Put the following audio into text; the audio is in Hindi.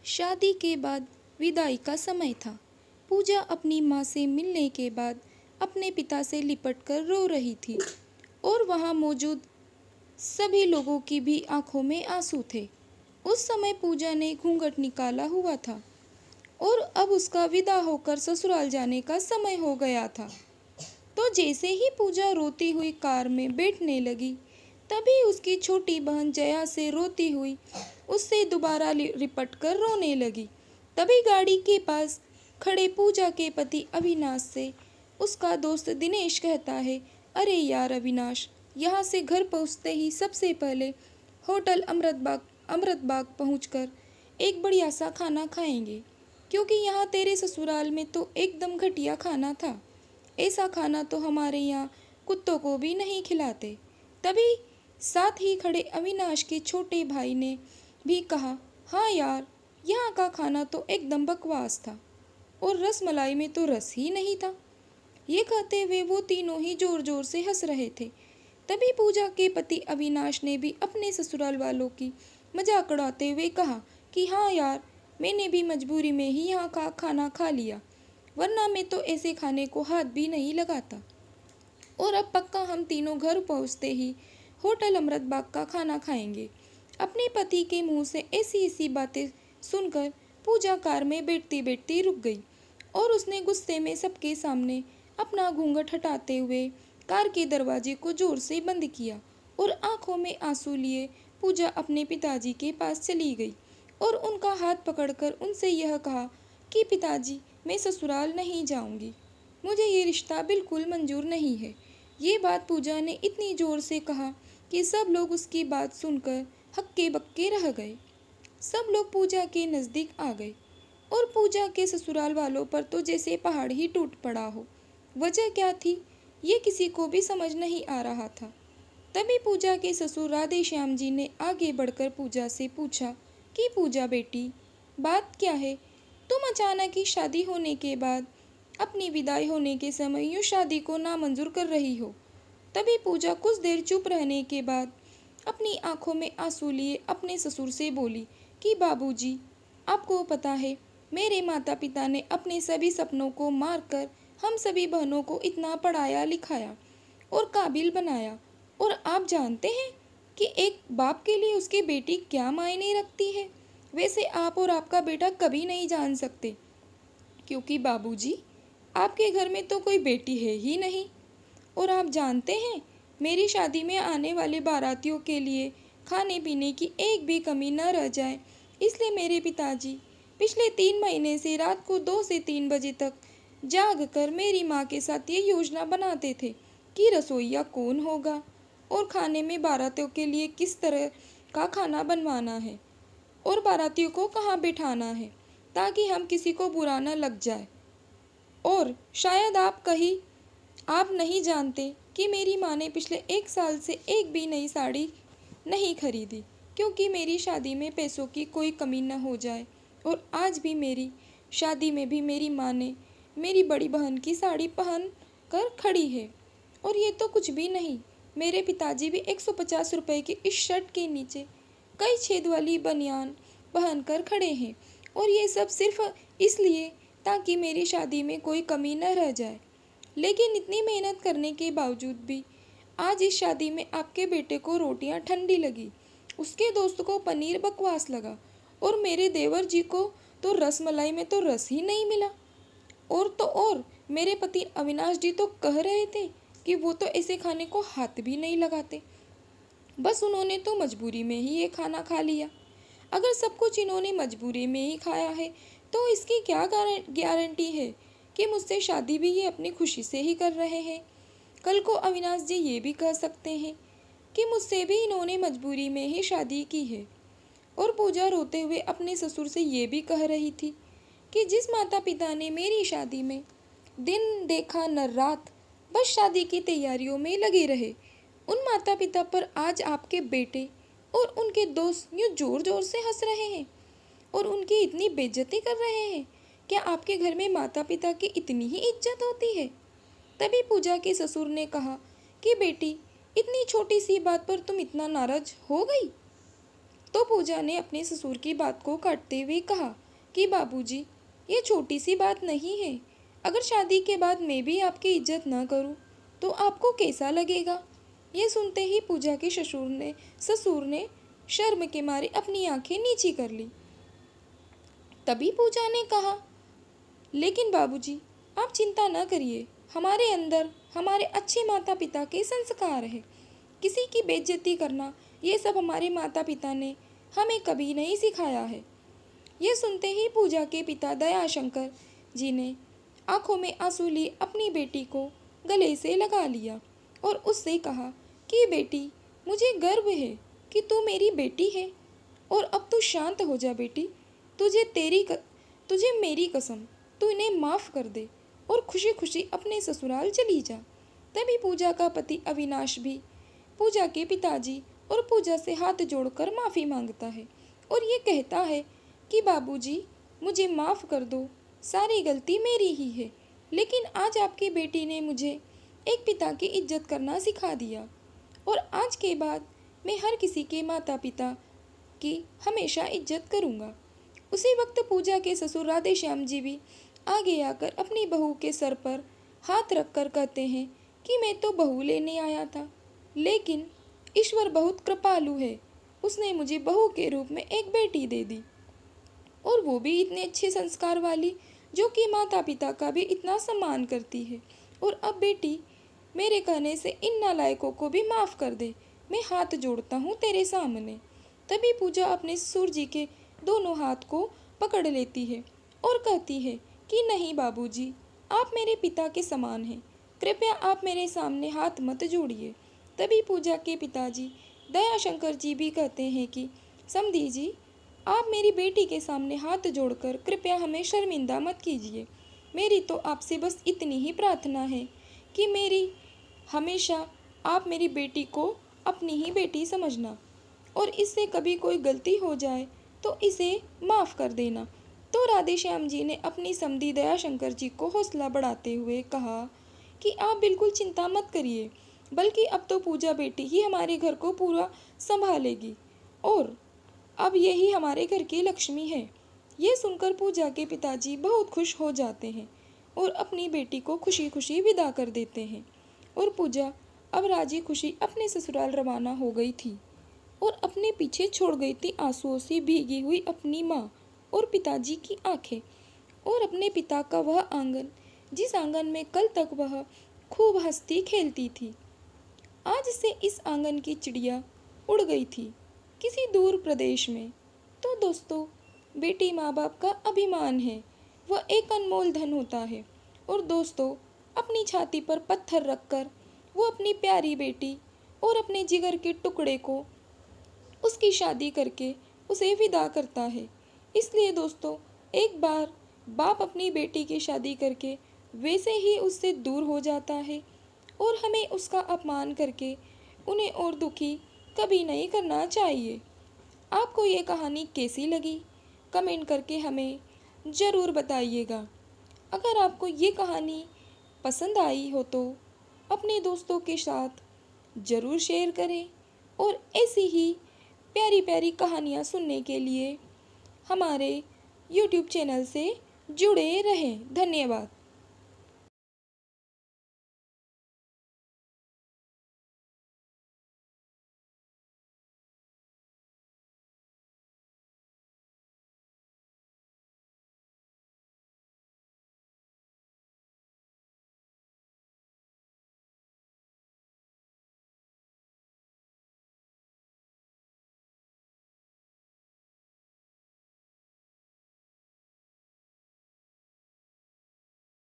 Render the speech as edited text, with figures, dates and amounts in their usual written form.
शादी के बाद विदाई का समय था। पूजा अपनी माँ से मिलने के बाद अपने पिता से लिपट कर रो रही थी और वहाँ मौजूद सभी लोगों की भी आंखों में आंसू थे। उस समय पूजा ने घूंघट निकाला हुआ था और अब उसका विदा होकर ससुराल जाने का समय हो गया था। तो जैसे ही पूजा रोती हुई कार में बैठने लगी, तभी उसकी छोटी बहन जया से रोती हुई उससे दोबारा लिपट कर रोने लगी। तभी गाड़ी के पास खड़े पूजा के पति अविनाश से उसका दोस्त दिनेश कहता है, अरे यार अविनाश, यहाँ से घर पहुँचते ही सबसे पहले होटल अमृतबाग पहुँचकर एक बढ़िया सा खाना खाएंगे, क्योंकि यहाँ तेरे ससुराल में तो एकदम घटिया खाना था। ऐसा खाना तो हमारे यहाँ कुत्तों को भी नहीं खिलाते। तभी साथ ही खड़े अविनाश के छोटे भाई ने भी कहा, हाँ यार, यहाँ का खाना तो एकदम बकवास था और रसमलाई में तो रस ही नहीं था। ये कहते हुए वो तीनों ही जोर जोर से हंस रहे थे। तभी पूजा के पति अविनाश ने भी अपने ससुराल वालों की मजाक उड़ाते हुए कहा कि हाँ यार, मैंने भी मजबूरी में ही यहाँ का खाना खा लिया, वरना मैं तो ऐसे खाने को हाथ भी नहीं लगाता। और अब पक्का हम तीनों घर पहुँचते ही होटल अमृतबाग का खाना खाएंगे। अपने पति के मुंह से ऐसी ऐसी बातें सुनकर पूजा कार में बैठती बैठती रुक गई और उसने गुस्से में सबके सामने अपना घूंघट हटाते हुए कार के दरवाजे को जोर से बंद किया और आंखों में आंसू लिए पूजा अपने पिताजी के पास चली गई और उनका हाथ पकड़कर उनसे यह कहा कि पिताजी, मैं ससुराल नहीं जाऊंगी, मुझे ये रिश्ता बिल्कुल मंजूर नहीं है। ये बात पूजा ने इतनी जोर से कहा कि सब लोग उसकी बात सुनकर हक्के बक्के रह गए। सब लोग पूजा के नज़दीक आ गए और पूजा के ससुराल वालों पर तो जैसे पहाड़ ही टूट पड़ा हो। वजह क्या थी, ये किसी को भी समझ नहीं आ रहा था। तभी पूजा के ससुर राधे श्याम जी ने आगे बढ़कर पूजा से पूछा कि पूजा बेटी, बात क्या है? तुम अचानक ही शादी होने के बाद अपनी विदाई होने के समय यूँ शादी को नामंजूर कर रही हो। तभी पूजा कुछ देर चुप रहने के बाद अपनी आंखों में आंसू लिए अपने ससुर से बोली कि बाबूजी, आपको पता है, मेरे माता पिता ने अपने सभी सपनों को मारकर हम सभी बहनों को इतना पढ़ाया लिखाया और काबिल बनाया, और आप जानते हैं कि एक बाप के लिए उसकी बेटी क्या मायने रखती है। वैसे आप और आपका बेटा कभी नहीं जान सकते, क्योंकि बाबूजी, आपके घर में तो कोई बेटी है ही नहीं। और आप जानते हैं, मेरी शादी में आने वाले बारातियों के लिए खाने पीने की एक भी कमी न रह जाए, इसलिए मेरे पिताजी पिछले 3 महीने से रात को 2 से 3 बजे तक जाग कर मेरी माँ के साथ ये योजना बनाते थे कि रसोइया कौन होगा और खाने में बारातियों के लिए किस तरह का खाना बनवाना है और बारातियों को कहाँ बिठाना है, ताकि हम किसी को बुरा न लग जाए। और शायद आप नहीं जानते कि मेरी माँ ने पिछले 1 साल से एक भी नई साड़ी नहीं खरीदी, क्योंकि मेरी शादी में पैसों की कोई कमी न हो जाए। और आज भी मेरी शादी में भी मेरी माँ ने मेरी बड़ी बहन की साड़ी पहन कर खड़ी है। और ये तो कुछ भी नहीं, मेरे पिताजी भी 150 रुपए की इस शर्ट के नीचे कई छेद वाली बनियान पहन कर खड़े हैं, और ये सब सिर्फ इसलिए ताकि मेरी शादी में कोई कमी न रह जाए। लेकिन इतनी मेहनत करने के बावजूद भी आज इस शादी में आपके बेटे को रोटियां ठंडी लगी, उसके दोस्त को पनीर बकवास लगा, और मेरे देवर जी को तो रसमलाई में तो रस ही नहीं मिला। और तो और मेरे पति अविनाश जी तो कह रहे थे कि वो तो ऐसे खाने को हाथ भी नहीं लगाते, बस उन्होंने तो मजबूरी में ही ये खाना खा लिया। अगर सब कुछ इन्होंने मजबूरी में ही खाया है, तो इसकी क्या गारंटी है कि मुझसे शादी भी ये अपनी खुशी से ही कर रहे हैं। कल को अविनाश जी ये भी कह सकते हैं कि मुझसे भी इन्होंने मजबूरी में ही शादी की है। और पूजा रोते हुए अपने ससुर से ये भी कह रही थी कि जिस माता पिता ने मेरी शादी में दिन देखा न रात बस शादी की तैयारियों में लगे रहे, उन माता पिता पर आज आपके बेटे और उनके दोस्त यूँ जोर जोर से हंस रहे हैं और उनकी इतनी बेइज्जती कर रहे हैं। क्या आपके घर में माता पिता की इतनी ही इज्जत होती है? तभी पूजा के ससुर ने कहा कि बेटी, इतनी छोटी सी बात पर तुम इतना नाराज हो गई। तो पूजा ने अपने ससुर की बात को काटते हुए कहा कि बाबूजी, ये छोटी सी बात नहीं है। अगर शादी के बाद मैं भी आपकी इज्जत न करूं, तो आपको कैसा लगेगा? ये सुनते ही पूजा के ससुर ने शर्म के मारे अपनी आंखें नीची कर ली। तभी पूजा ने कहा, लेकिन बाबूजी, आप चिंता न करिए, हमारे अंदर हमारे अच्छे माता पिता के संस्कार है। किसी की बेइज्जती करना, ये सब हमारे माता पिता ने हमें कभी नहीं सिखाया है। ये सुनते ही पूजा के पिता दयाशंकर जी ने आंखों में आंसू लिए अपनी बेटी को गले से लगा लिया और उससे कहा कि बेटी, मुझे गर्व है कि तू मेरी बेटी है, और अब तू शांत हो जा बेटी। तुझे मेरी कसम, तू इन्हें माफ़ कर दे और खुशी खुशी अपने ससुराल चली जा। तभी पूजा का पति अविनाश भी पूजा के पिताजी और पूजा से हाथ जोड़कर माफ़ी मांगता है और ये कहता है कि बाबूजी, मुझे माफ़ कर दो, सारी गलती मेरी ही है, लेकिन आज आपकी बेटी ने मुझे एक पिता की इज्जत करना सिखा दिया और आज के बाद मैं हर किसी के माता पिता की हमेशा इज्जत करूँगा। उसी वक्त पूजा के ससुर राधे श्याम जी भी आगे आकर अपनी बहू के सर पर हाथ रखकर कहते हैं कि मैं तो बहू लेने आया था, लेकिन ईश्वर बहुत कृपालु है, उसने मुझे बहू के रूप में एक बेटी दे दी, और वो भी इतने अच्छे संस्कार वाली, जो कि माता पिता का भी इतना सम्मान करती है। और अब बेटी, मेरे कहने से इन नालायकों को भी माफ़ कर दे, मैं हाथ जोड़ता हूँ तेरे सामने। तभी पूजा अपने ससुर जी के दोनों हाथ को पकड़ लेती है और कहती है कि नहीं बाबूजी, आप मेरे पिता के समान हैं, कृपया आप मेरे सामने हाथ मत जोड़िए। तभी पूजा के पिताजी दयाशंकर जी भी कहते हैं कि समधी जी, आप मेरी बेटी के सामने हाथ जोड़कर कृपया हमें शर्मिंदा मत कीजिए। मेरी तो आपसे बस इतनी ही प्रार्थना है कि हमेशा आप मेरी बेटी को अपनी ही बेटी समझना, और इससे कभी कोई गलती हो जाए तो इसे माफ़ कर देना। तो राधे श्याम जी ने अपनी समधी दयाशंकर जी को हौसला बढ़ाते हुए कहा कि आप बिल्कुल चिंता मत करिए, बल्कि अब तो पूजा बेटी ही हमारे घर को पूरा संभालेगी, और अब यही हमारे घर की लक्ष्मी है। ये सुनकर पूजा के पिताजी बहुत खुश हो जाते हैं और अपनी बेटी को खुशी खुशी विदा कर देते हैं, और पूजा अब राजी खुशी अपने ससुराल रवाना हो गई थी और अपने पीछे छोड़ गई थी आंसुओं से भीगी हुई अपनी माँ और पिताजी की आंखें, और अपने पिता का वह आंगन, जिस आंगन में कल तक वह खूब हंसती खेलती थी। आज से इस आंगन की चिड़िया उड़ गई थी किसी दूर प्रदेश में। तो दोस्तों, बेटी माँ बाप का अभिमान है, वह एक अनमोल धन होता है। और दोस्तों, अपनी छाती पर पत्थर रखकर वो अपनी प्यारी बेटी और अपने जिगर के टुकड़े को उसकी शादी करके उसे विदा करता है। इसलिए दोस्तों, एक बार बाप अपनी बेटी की शादी करके वैसे ही उससे दूर हो जाता है, और हमें उसका अपमान करके उन्हें और दुखी कभी नहीं करना चाहिए। आपको ये कहानी कैसी लगी, कमेंट करके हमें ज़रूर बताइएगा। अगर आपको ये कहानी पसंद आई हो तो अपने दोस्तों के साथ ज़रूर शेयर करें, और ऐसी ही प्यारी प्यारी कहानियाँ सुनने के लिए हमारे YouTube चैनल से जुड़े रहें। धन्यवाद।